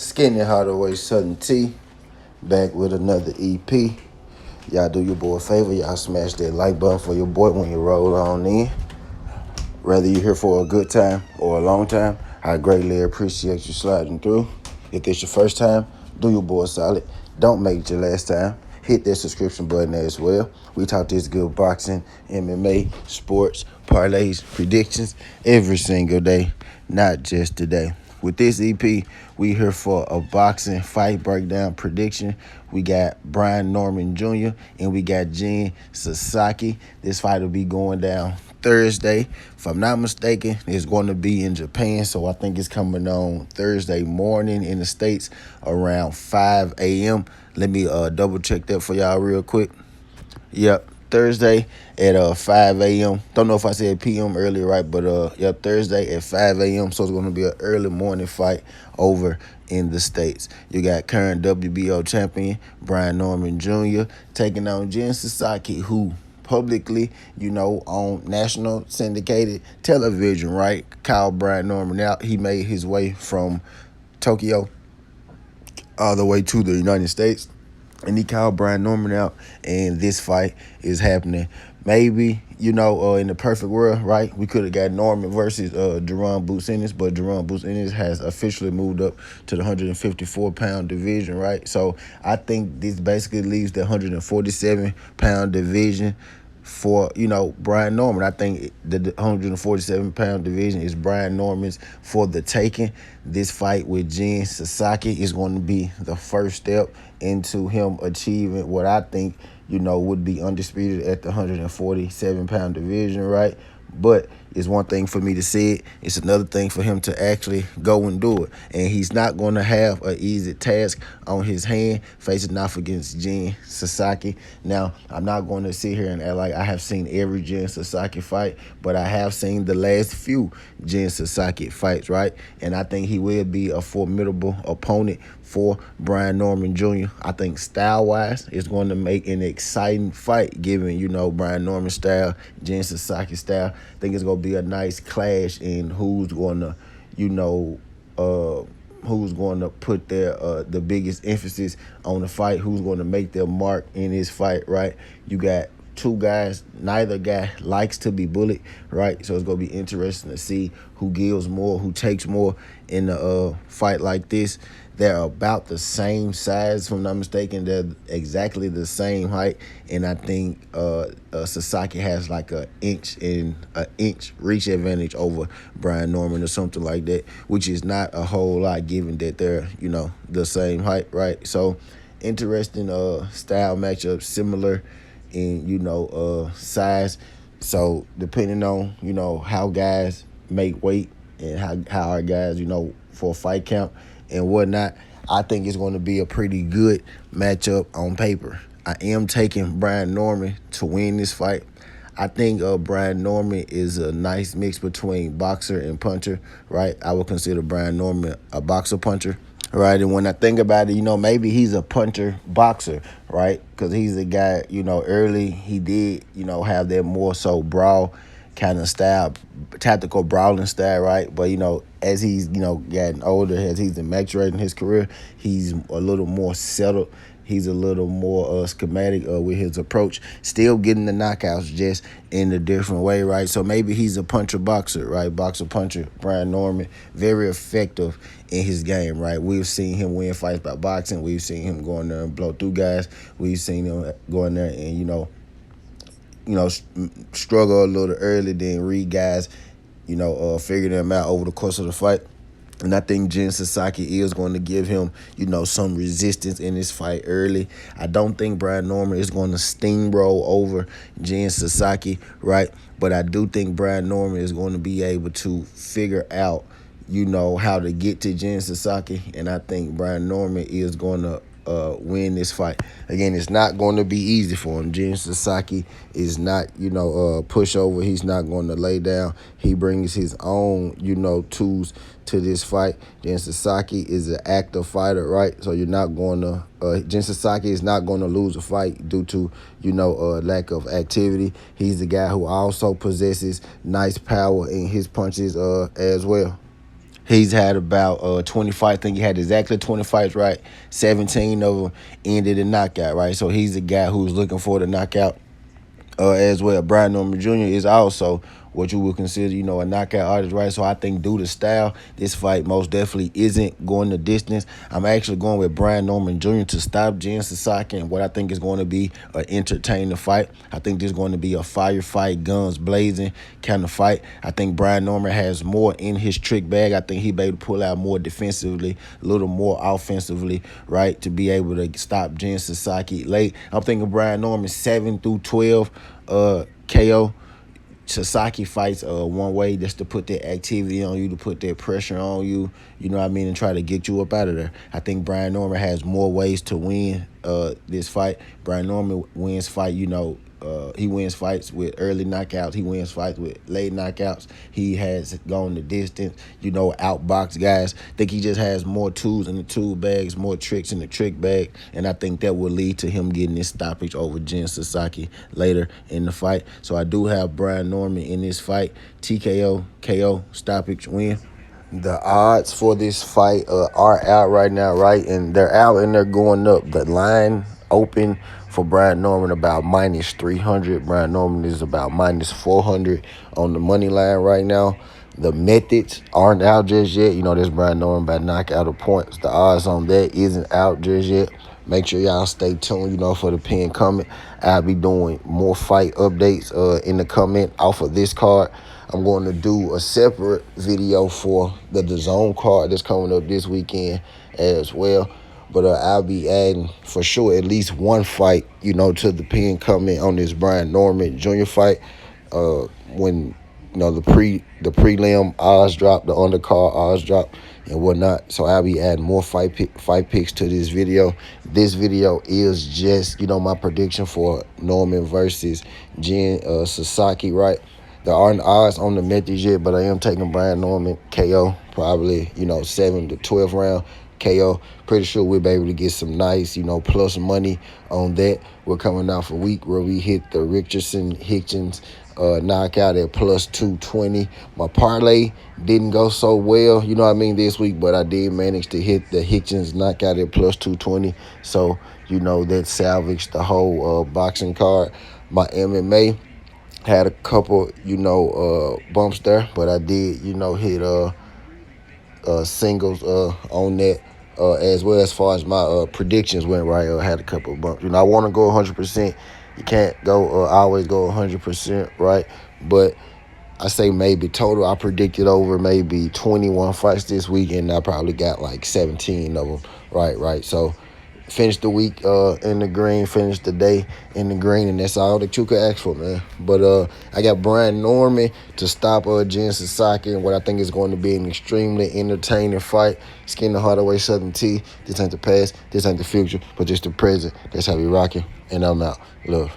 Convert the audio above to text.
Skinny Hardaway Sasaki back with another EP. Y'all do your boy a favor. Y'all smash that like button for your boy when you roll on in. Whether you're here for a good time or a long time, I greatly appreciate you sliding through. If it's your first time, do your boy solid. Don't make it your last time. Hit that subscription button as well. We talk this good boxing, MMA, sports, parlays, predictions every single day, not just today. With this EP, we here for a boxing fight breakdown prediction. We got Brian Norman Jr. and we got Jen Sasaki. This fight will be going down Thursday. If I'm not mistaken, it's going to be in Japan, so I think it's coming on Thursday morning in the States around 5 a.m. Let me double check that for y'all real quick. Yep, Thursday at 5 a.m. Don't know if I said p.m. earlier, right? But yep, Thursday at 5 a.m. So it's going to be an early morning fight over in the States. You got current WBO champion Brian Norman Jr. taking on Jen Sasaki, who publicly, on national syndicated television, right? Called Brian Norman out. He made his way from Tokyo all the way to the United States. And he called Brian Norman out, and this fight is happening. Maybe, in the perfect world, right, we could have got Norman versus Jerome Business, but Jerome Business has officially moved up to the 154-pound division, right? So I think this basically leaves the 147-pound division for, Brian Norman. I think the 147-pound division is Brian Norman's for the taking. This fight with Jen Sasaki is going to be the first step into him achieving what I think, would be undisputed at the 147-pound division, right? But it's one thing for me to say it. It's another thing for him to actually go and do it. And he's not going to have an easy task on his hand facing off against Jen Sasaki. Now, I'm not going to sit here and act like I have seen every Jen Sasaki fight, but I have seen the last few Jen Sasaki fights, right? And I think he will be a formidable opponent for Brian Norman Jr. I think style-wise, it's going to make an exciting fight given, Brian Norman's style, Jen Sasaki's style. I think it's going to be a nice clash in who's going to, who's going to put their the biggest emphasis on the fight, who's going to make their mark in this fight, right? You got two guys, neither guy likes to be bullied, right? So it's going to be interesting to see who gives more, who takes more in a fight like this. They're about the same size, if I'm not mistaken. They're exactly the same height, and I think Sasaki has like an inch reach advantage over Brian Norman or something like that, which is not a whole lot given that they're the same height, right? So interesting style matchup, similar in size. So depending on how guys make weight and how our guys for a fight count and whatnot, I think it's going to be a pretty good matchup on paper. I am taking Brian Norman to win this fight. I think Brian Norman is a nice mix between boxer and puncher, right? I would consider Brian Norman a boxer puncher, right? And when I think about it, maybe he's a puncher boxer, right? Because he's a guy, early he did, have that more so brawl kind of style, tactical brawling style, right? But, as he's, gotten older, as he's been maturating his career, he's a little more settled. He's a little more schematic with his approach, still getting the knockouts just in a different way, right? So maybe he's a puncher-boxer, right? Boxer-puncher, Brian Norman, very effective in his game, right? We've seen him win fights by boxing. We've seen him go in there and blow through guys. We've seen him go in there and, struggle a little early, then read guys, figure them out over the course of the fight. And I think Jen Sasaki is going to give him, some resistance in this fight early. I don't think Brian Norman is going to steamroll over Jen Sasaki, right? But I do think Brian Norman is going to be able to figure out, how to get to Jen Sasaki. And I think Brian Norman is going to win this fight. Again, it's not going to be easy for him. Jen Sasaki is not, pushover. He's not going to lay down. He brings his own, tools to this fight. Jen Sasaki is an active fighter, right? So you're not going to, Jen Sasaki is not going to lose a fight due to, lack of activity. He's the guy who also possesses nice power in his punches as well. He's had about 20 fights. I think he had exactly 20 fights, right? 17 of them ended in knockout, right? So he's the guy who's looking for the knockout as well. Brian Norman Jr. is also what you would consider, a knockout artist, right? So I think due to style, this fight most definitely isn't going the distance. I'm actually going with Brian Norman Jr. to stop Jen Sasaki and what I think is going to be an entertaining fight. I think this is going to be a firefight, guns blazing kind of fight. I think Brian Norman has more in his trick bag. I think he'll be able to pull out more defensively, a little more offensively, right, to be able to stop Jen Sasaki late. I'm thinking Brian Norman 7 through 12 KO. Sasaki fights one way just to put that activity on you, to put that pressure on you, you know what I mean, and try to get you up out of there. I think Brian Norman has more ways to win this fight. Brian Norman wins fight, he wins fights with early knockouts. He wins fights with late knockouts. He has gone the distance, outbox guys. I think he just has more tools in the tool bags, more tricks in the trick bag, and I think that will lead to him getting this stoppage over Jen Sasaki later in the fight. So I do have Brian Norman in this fight. TKO, KO, stoppage, win. The odds for this fight are out right now, right? And they're out and they're going up. The line open for Brian Norman about minus 300. Brian Norman is about minus 400 on the money line right now. The methods aren't out just yet. There's Brian Norman by knockout of points. The odds on that isn't out just yet. Make sure y'all stay tuned, for the pinned comment. I'll be doing more fight updates in the comment off of this card. I'm going to do a separate video for the DAZN card that's coming up this weekend as well. But I'll be adding, for sure, at least one fight, to the pinned comment on this Brian Norman Jr. fight. When, the prelim odds drop, the undercard odds drop, and whatnot. So I'll be adding more fight picks to this video. This video is just, my prediction for Norman versus Jen Sasaki, right? There aren't odds on the methods yet, but I am taking Brian Norman KO, probably, 7 to 12 round KO. Pretty sure we'll be able to get some nice, plus money on that. We're coming off a week where we hit the Richardson-Hitchens knockout at plus 220. My parlay didn't go so well, this week, but I did manage to hit the Hitchens knockout at plus 220. So, that salvaged the whole boxing card. My MMA had a couple, bumps there, but I did, hit singles on that as well. As far as my predictions went, right, I had a couple of bumps. I want to go 100%. You can't go always go 100%, right? But I say maybe total. I predicted over maybe 21 fights this week, and I probably got like 17 of them, right? So finished the week in the green, finished the day in the green, and that's all that you could ask for, man. But I got Brian Norman to stop Jen Sasaki in what I think is going to be an extremely entertaining fight. Skin the heart away, Southern T. This ain't the past, this ain't the future, but just the present. That's how we rocking, and I'm out. Love.